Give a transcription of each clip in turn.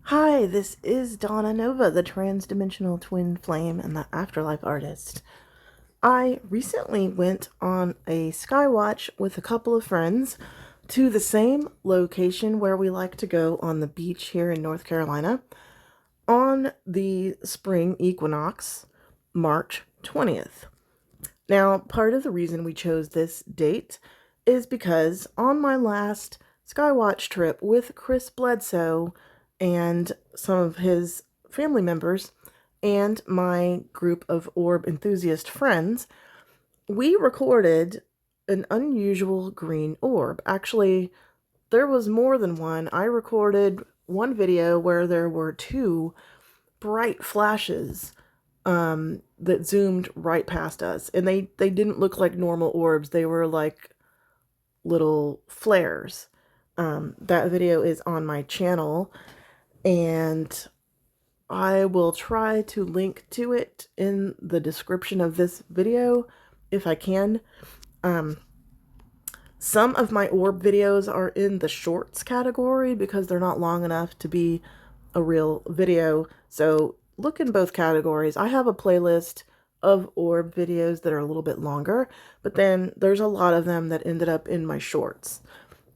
Hi, this is Donna Nova, the Transdimensional Twin Flame and the Afterlife Artist. I recently went on a skywatch with a couple of friends to the same location where we like to go on the beach here in North Carolina on the spring equinox, March 20th. Now, part of the reason we chose this date is because on my last skywatch trip with Chris Bledsoe and some of his family members and my group of orb enthusiast friends, we recorded an unusual green orb. Actually, there was more than one. I recorded one video where there were two bright flashes that zoomed right past us, and they didn't look like normal orbs. They were like little flares. That video is on my channel, and I will try to link to it in the description of this video if I can. Some of my orb videos are in the shorts category because they're not long enough to be a real video. So look in both categories. I have a playlist of orb videos that are a little bit longer, but then there's a lot of them that ended up in my shorts.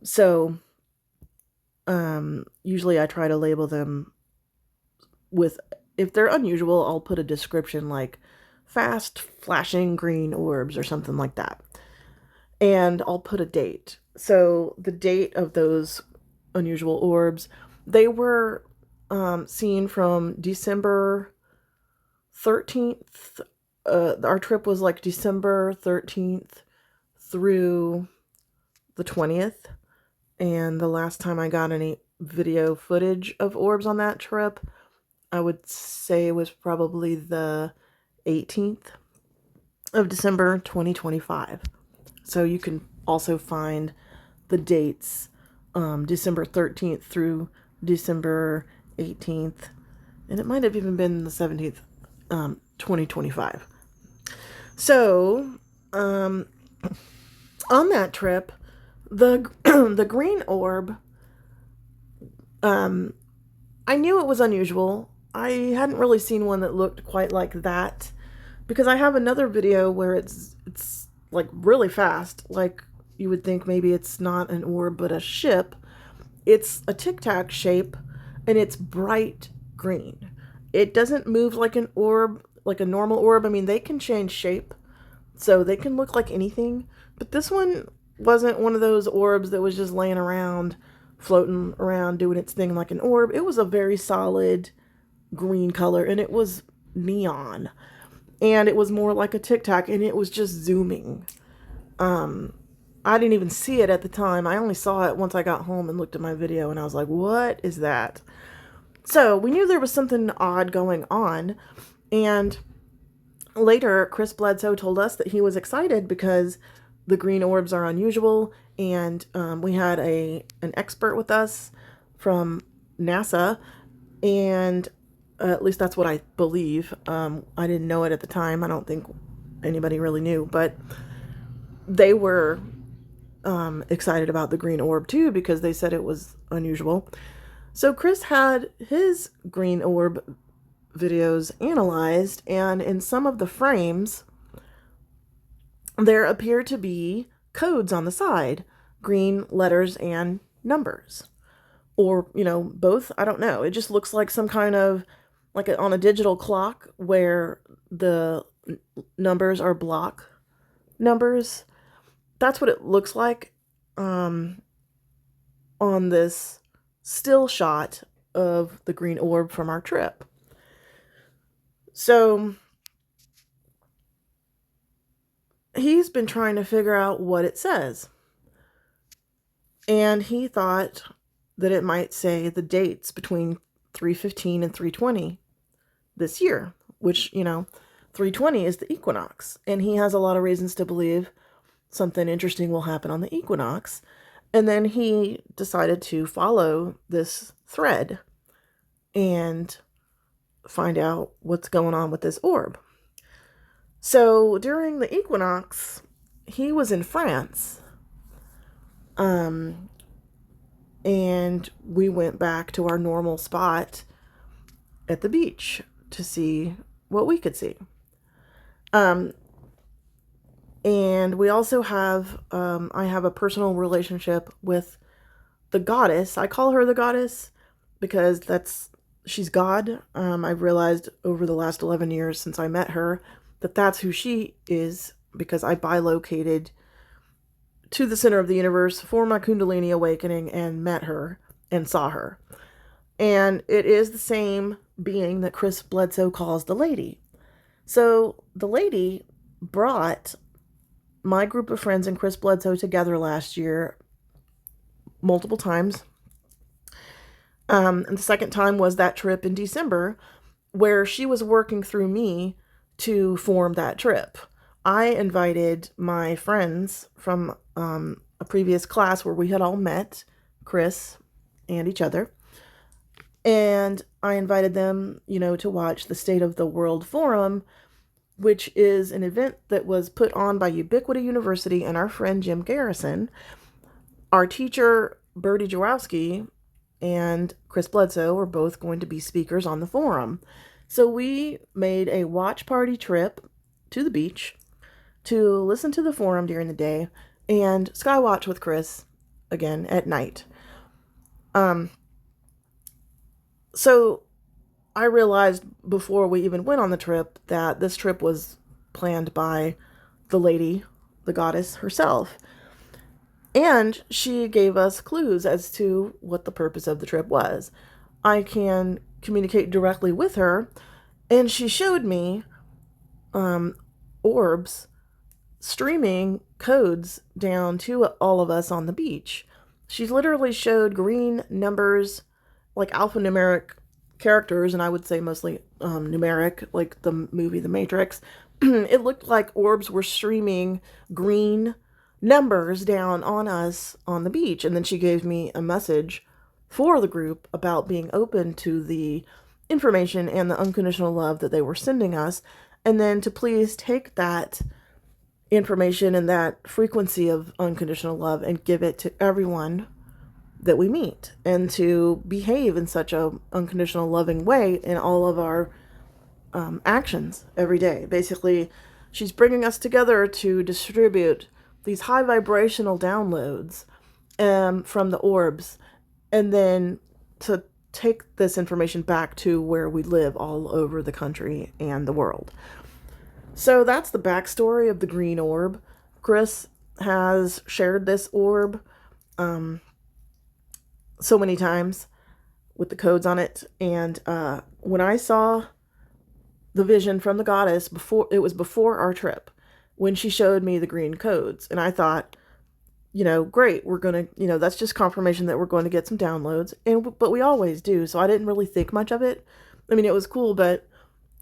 So usually I try to label them with, if they're unusual, I'll put a description like fast flashing green orbs or something like that. And I'll put a date. So the date of those unusual orbs, they were seen from December 13th. Our trip was like December 13th through the 20th. And the last time I got any video footage of orbs on that trip, I would say it was probably the 18th of December 2025. So you can also find the dates, December 13th through December 18th, and it might have even been the 17th, 2025. So, on that trip, the the green orb, I knew it was unusual. I hadn't really seen one that looked quite like that because I have another video where it's like really fast, like you would think maybe it's not an orb but a ship. It's a tic-tac shape and it's bright green. It doesn't move like an orb, like a normal orb. I mean, they can change shape, so they can look like anything, but this one wasn't one of those orbs that was just laying around, floating around, doing its thing like an orb. It was a very solid green color, and it was neon. And it was more like a tic-tac, and it was just zooming. I didn't even see it at the time. I only saw it once I got home and looked at my video, and I was like, what is that? So we knew there was something odd going on, and later Chris Bledsoe told us that he was excited because the green orbs are unusual, and we had an expert with us from NASA, and at least that's what I believe. I didn't know it at the time. I don't think anybody really knew, but they were excited about the green orb too because they said it was unusual. So Chris had his green orb videos analyzed, and in some of the frames, there appear to be codes on the side, green letters and numbers. Or, both. I don't know. It just looks like some kind of, like on a digital clock where the numbers are block numbers. That's what it looks like on this still shot of the green orb from our trip. So he's been trying to figure out what it says. And he thought that it might say the dates between 315 and 320 this year, which, 320 is the equinox. And he has a lot of reasons to believe something interesting will happen on the equinox. And then he decided to follow this thread and find out what's going on with this orb. So during the equinox, he was in France. and we went back to our normal spot at the beach to see what we could see. And we also have, I have a personal relationship with the goddess. I call her the goddess because she's God. I've realized over the last 11 years since I met her that that's who she is, because I bilocated to the center of the universe for my Kundalini awakening and met her and saw her. And it is the same being that Chris Bledsoe calls the lady. So the lady brought my group of friends and Chris Bledsoe together last year multiple times. And the second time was that trip in December where she was working through me to form that trip. I invited my friends from a previous class where we had all met, Chris and each other. And I invited them, to watch the State of the World Forum, which is an event that was put on by Ubiquity University and our friend Jim Garrison. Our teacher, Bertie Jawowski, and Chris Bledsoe are both going to be speakers on the forum. So we made a watch party trip to the beach to listen to the forum during the day and skywatch with Chris again at night. So I realized before we even went on the trip that this trip was planned by the lady, the goddess herself. And she gave us clues as to what the purpose of the trip was. I can communicate directly with her, and she showed me orbs streaming codes down to all of us on the beach. She literally showed green numbers, like alphanumeric characters, and I would say mostly numeric, like the movie The Matrix. It looked like orbs were streaming green numbers down on us on the beach. And then she gave me a message for the group about being open to the information and the unconditional love that they were sending us, and then to please take that information and that frequency of unconditional love and give it to everyone that we meet, and to behave in such a unconditional loving way in all of our actions every day. Basically, she's bringing us together to distribute these high vibrational downloads from the orbs, and then to take this information back to where we live all over the country and the world. So that's the backstory of the green orb. Chris has shared this orb so many times with the codes on it. And when I saw the vision from the goddess before our trip, when she showed me the green codes, and I thought, great, we're going to, that's just confirmation that we're going to get some downloads. But we always do. So I didn't really think much of it. I mean, it was cool, but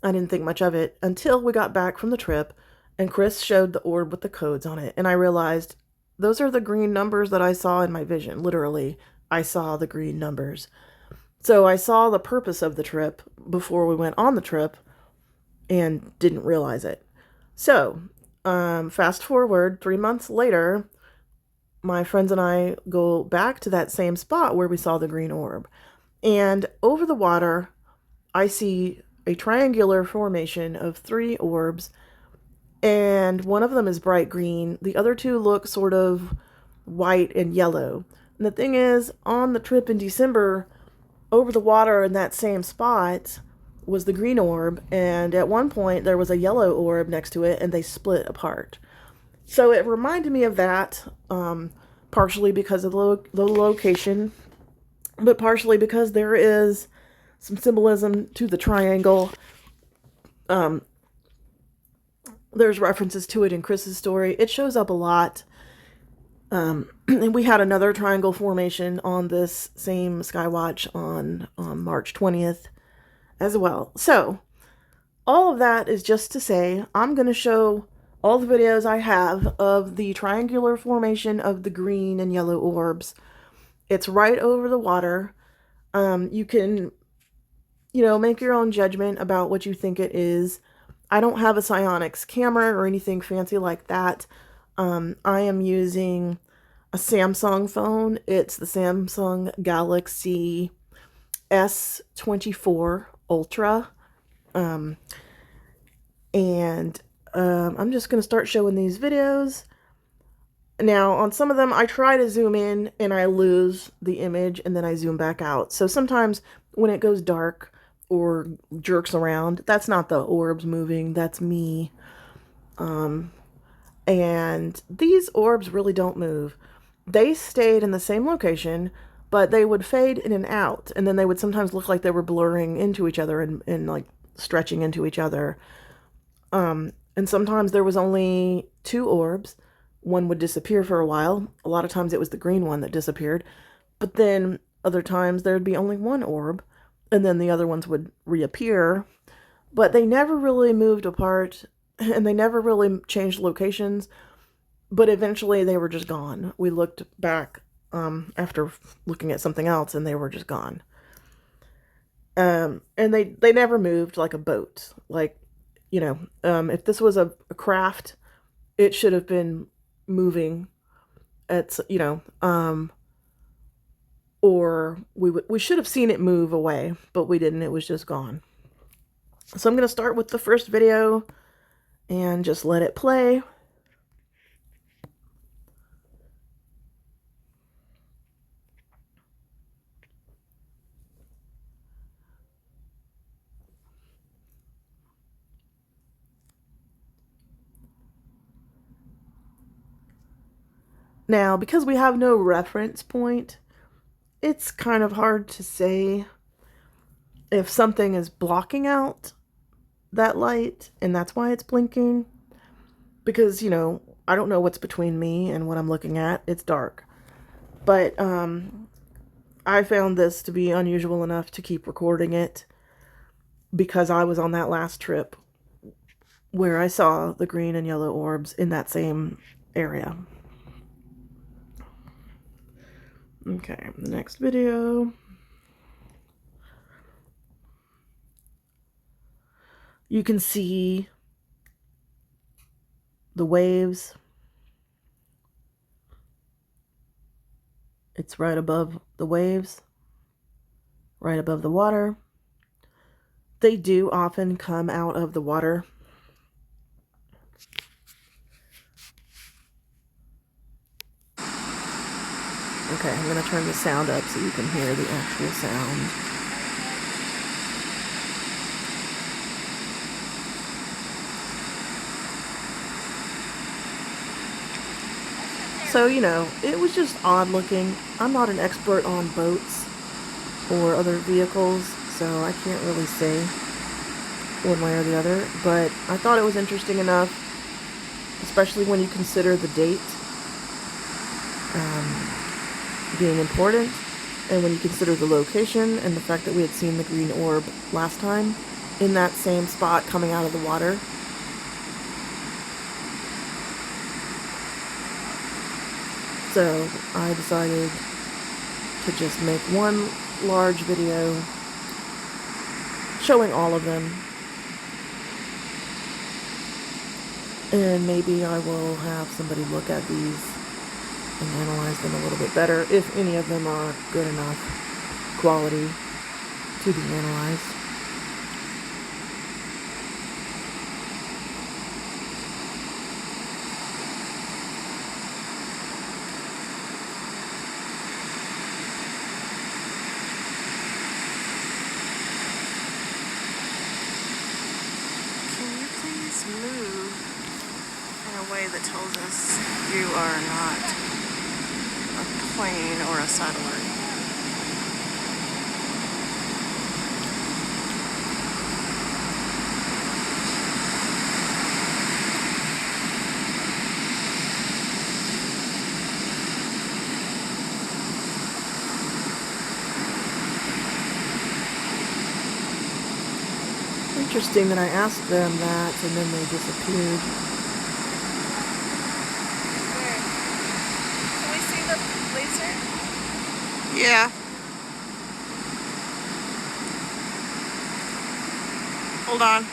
I didn't think much of it until we got back from the trip and Chris showed the orb with the codes on it. And I realized those are the green numbers that I saw in my vision. Literally, I saw the green numbers. So I saw the purpose of the trip before we went on the trip and didn't realize it. So, fast forward 3 months later, my friends and I go back to that same spot where we saw the green orb. And over the water, I see a triangular formation of 3 orbs, and one of them is bright green. The other 2 look sort of white and yellow. And the thing is, on the trip in December, over the water in that same spot was the green orb, and at one point there was a yellow orb next to it, and they split apart. So it reminded me of that, partially because of the location, but partially because there is some symbolism to the triangle. There's references to it in Chris's story. It shows up a lot. And we had another triangle formation on this same Skywatch on March 20th as well. So all of that is just to say, I'm going to show all the videos I have of the triangular formation of the green and yellow orbs. It's right over the water. You can, make your own judgment about what you think it is. I don't have a psionics camera or anything fancy like that. I am using a Samsung phone. It's the Samsung Galaxy S24 Ultra. Um, and I'm just going to start showing these videos. Now, on some of them, I try to zoom in and I lose the image and then I zoom back out. So sometimes when it goes dark or jerks around, that's not the orbs moving, that's me. And these orbs really don't move. They stayed in the same location, but they would fade in and out. And then they would sometimes look like they were blurring into each other and like stretching into each other. And sometimes there was only 2 orbs. One would disappear for a while. A lot of times it was the green one that disappeared. But then other times there'd be only 1 orb, and then the other ones would reappear. But they never really moved apart, and they never really changed locations. But eventually they were just gone. We looked back after looking at something else, and they were just gone. And they never moved like a boat. Like, you know, if this was a craft, it should have been moving at, you know, or we should have seen it move away, but we didn't. It was just gone. So I'm going to start with the first video and just let it play. Now, because we have no reference point, it's kind of hard to say if something is blocking out that light and that's why it's blinking. Because, you know, I don't know what's between me and what I'm looking at. It's dark. But I found this to be unusual enough to keep recording it because I was on that last trip where I saw the green and yellow orbs in that same area. Okay, the next video. You can see the waves. It's right above the waves, right above the water. They do often come out of the water. Okay, I'm going to turn the sound up so you can hear the actual sound. So, you know, it was just odd looking. I'm not an expert on boats or other vehicles, so I can't really say one way or the other, but I thought it was interesting enough, especially when you consider the date being important, and when you consider the location and the fact that we had seen the green orb last time in that same spot coming out of the water. So I decided to just make one large video showing all of them, and maybe I will have somebody look at these and analyze them a little bit better, if any of them are good enough quality to be analyzed. Can you please move in a way that tells us you are not a plane or a satellite? Interesting that I asked them that and then they disappeared. Where? Can we see the laser? Yeah. Hold on.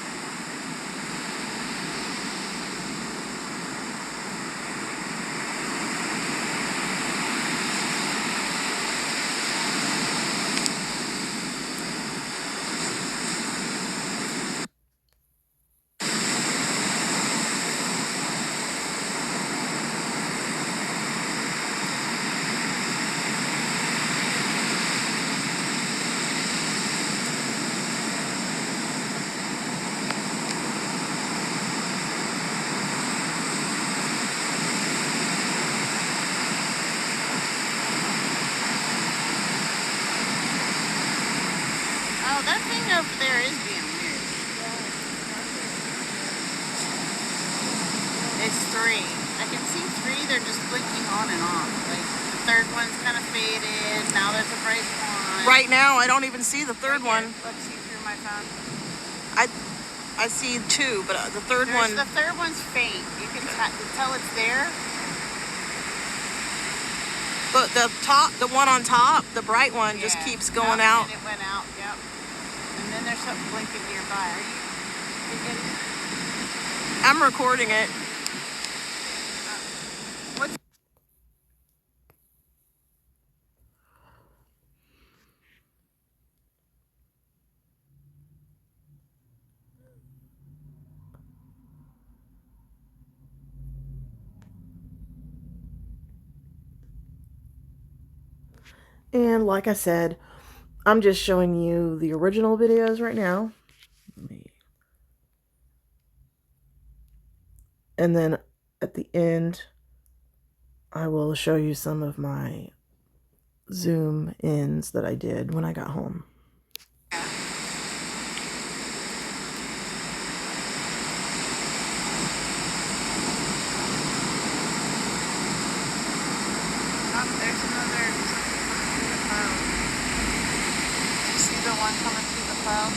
Oh, that thing over there is being weird. It's 3. I can see 3. They're just blinking on and off. Like the third one's kind of faded. Now there's a bright one. Right now, I don't even see the third one. Look, see through my phone. I see 2, but the third one. The third one's faint. You can tell it's there. But the one on top, the bright one, just keeps going out. And it went out. Yep. And then there's something blinking nearby. Are you getting it? I'm recording it. What's And like I said, I'm just showing you the original videos right now. And then at the end, I will show you some of my zoom ins that I did when I got home. there's another in the cloud. You see the one coming through the cloud?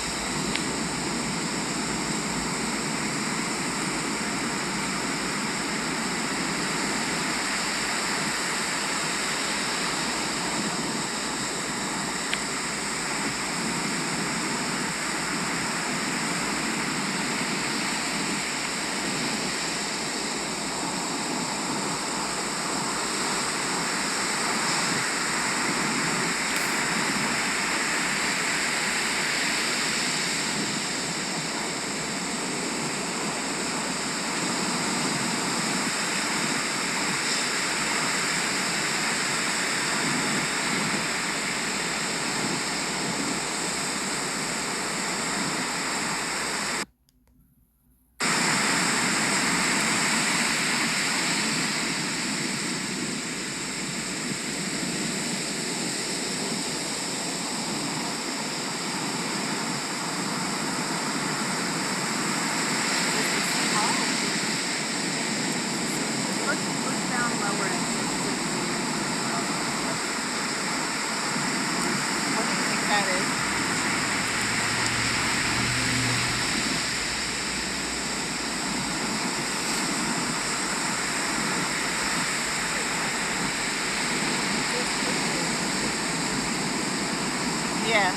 Yeah.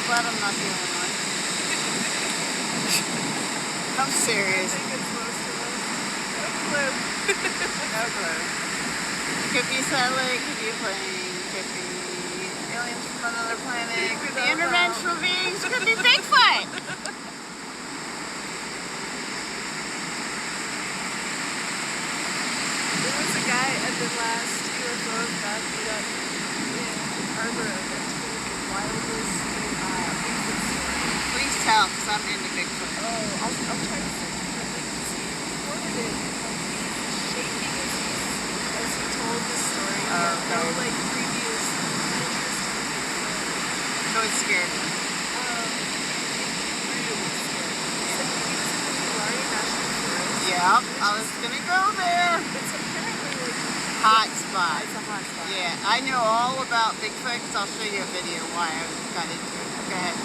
Glad I'm not the only one. I'm serious. I think it's most of us. No clue. No clue. Could be satellite, could be a plane, could be aliens from another planet, could be interdimensional beings, could be Bigfoot. There was a guy at the last UFO event that in Arbor that told the wildest Bigfoot story. Please tell, because I'm into Bigfoot. Oh, I'll try to send you the link to see. He recorded it, like he's shaking as he told the story. He had no like previous interest in Bigfoot. So it scared me. Really scared. He said he was in the Hawaii National Forest. Yep, I was gonna go there. It's apparently like Hot spot. it's a hot spot. Yeah, I know all about Bigfoot because I'll show you a video why I got into it. Go ahead.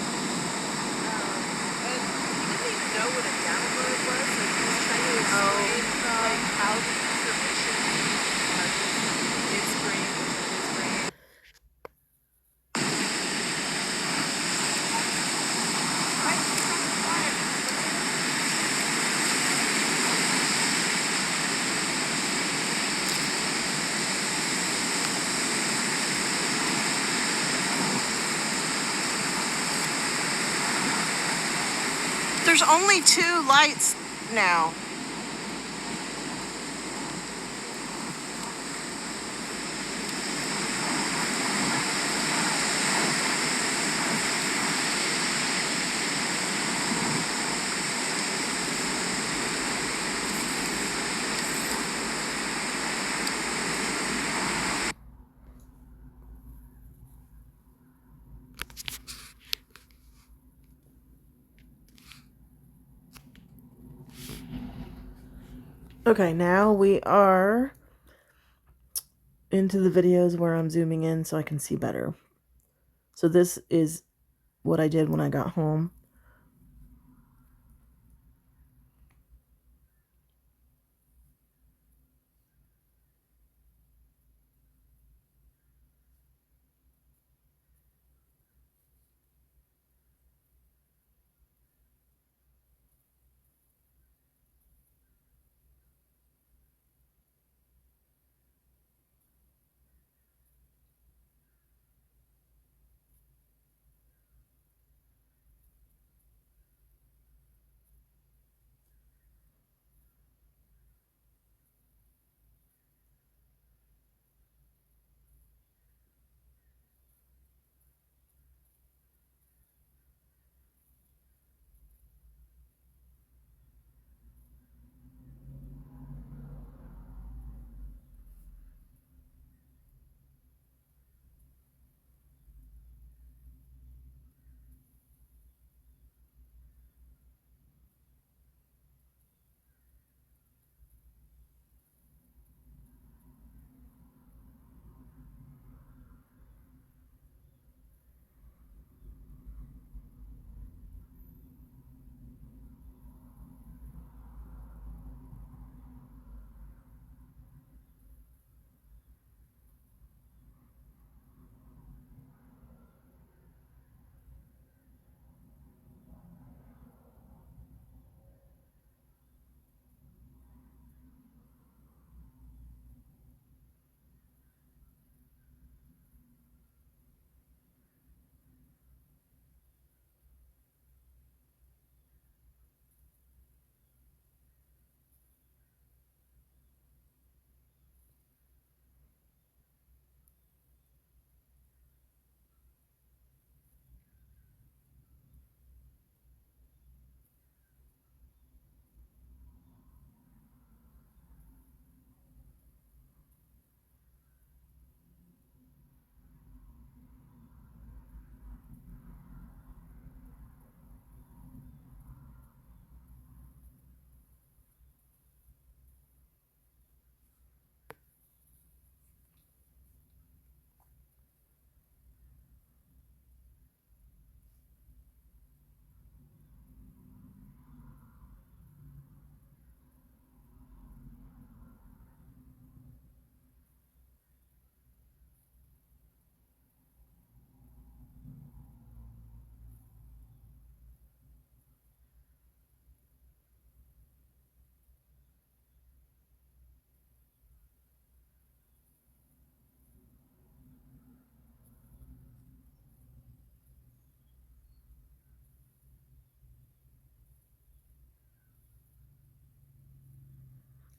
And he didn't even know what a download was. Like he was trying to explain like how the information from his brain was in his brain. there's only 2 lights now. Okay, now we are into the videos where I'm zooming in so I can see better. So this is what I did when I got home.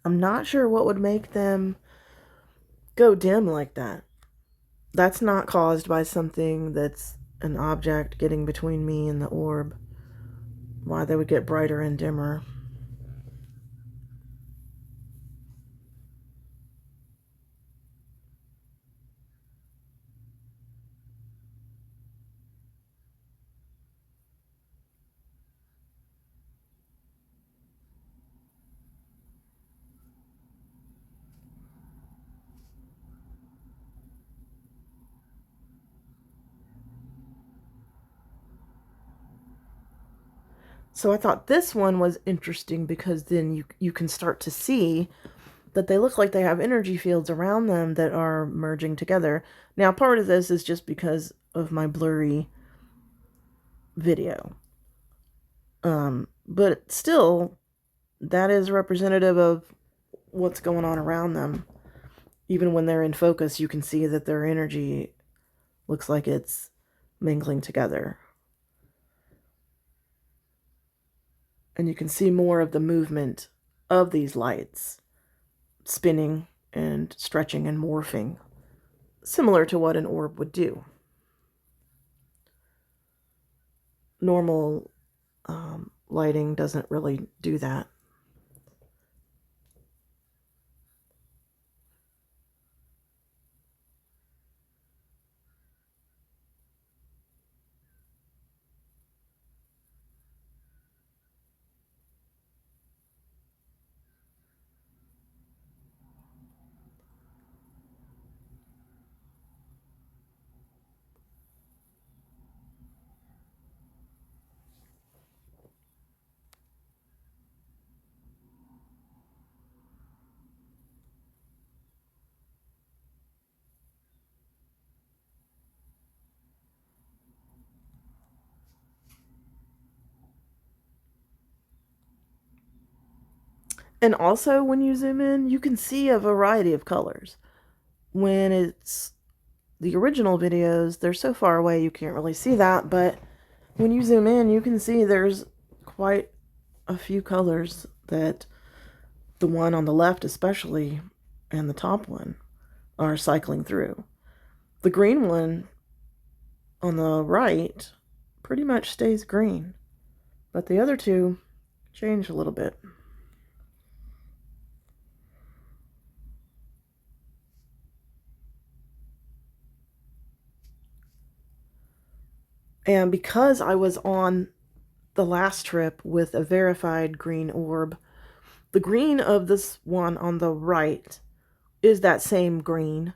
I'm not sure what would make them go dim like that. That's not caused by something that's an object getting between me and the orb. Why they would get brighter and dimmer. So I thought this one was interesting because then you can start to see that they look like they have energy fields around them that are merging together. Now, part of this is just because of my blurry video. But still, that is representative of what's going on around them. Even when they're in focus, you can see that their energy looks like it's mingling together. And you can see more of the movement of these lights spinning and stretching and morphing, similar to what an orb would do. Normal lighting doesn't really do that. And also, when you zoom in, you can see a variety of colors. When it's the original videos, they're so far away you can't really see that, but when you zoom in, you can see there's quite a few colors that the one on the left especially, and the top one, are cycling through. The green one on the right pretty much stays green, but the other two change a little bit. And because I was on the last trip with a verified green orb, the green of this one on the right is that same green.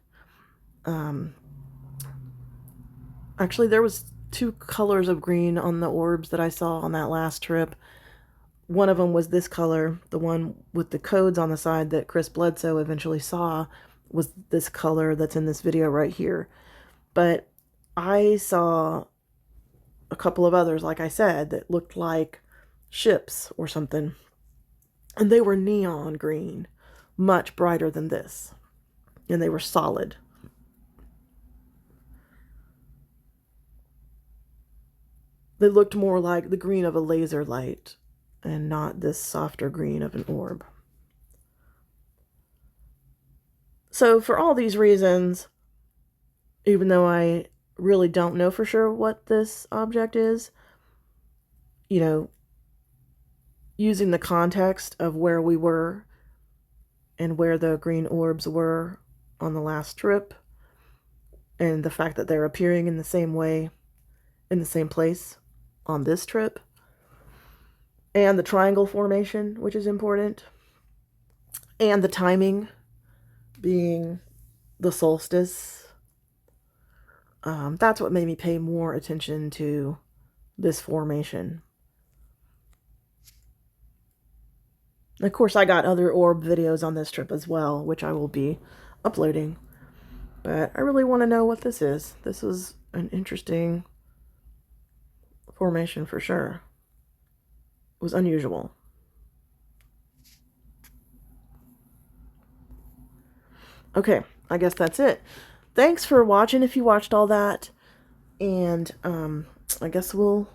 Actually, there was two colors of green on the orbs that I saw on that last trip. One of them was this color. The one with the codes on the side that Chris Bledsoe eventually saw was this color that's in this video right here. But I saw a couple of others, like I said, that looked like ships or something. And they were neon green, much brighter than this. And they were solid. They looked more like the green of a laser light and not this softer green of an orb. So for all these reasons, even though I really don't know for sure what this object is, you know, using the context of where we were and where the green orbs were on the last trip, and the fact that they're appearing in the same way, in the same place on this trip, and the triangle formation, which is important, and the timing being the solstice, that's what made me pay more attention to this formation. Of course, I got other orb videos on this trip as well, which I will be uploading. But I really want to know what this is. This was an interesting formation for sure. It was unusual. Okay, I guess that's it. Thanks for watching if you watched all that. And I guess we'll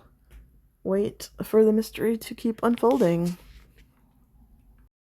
wait for the mystery to keep unfolding.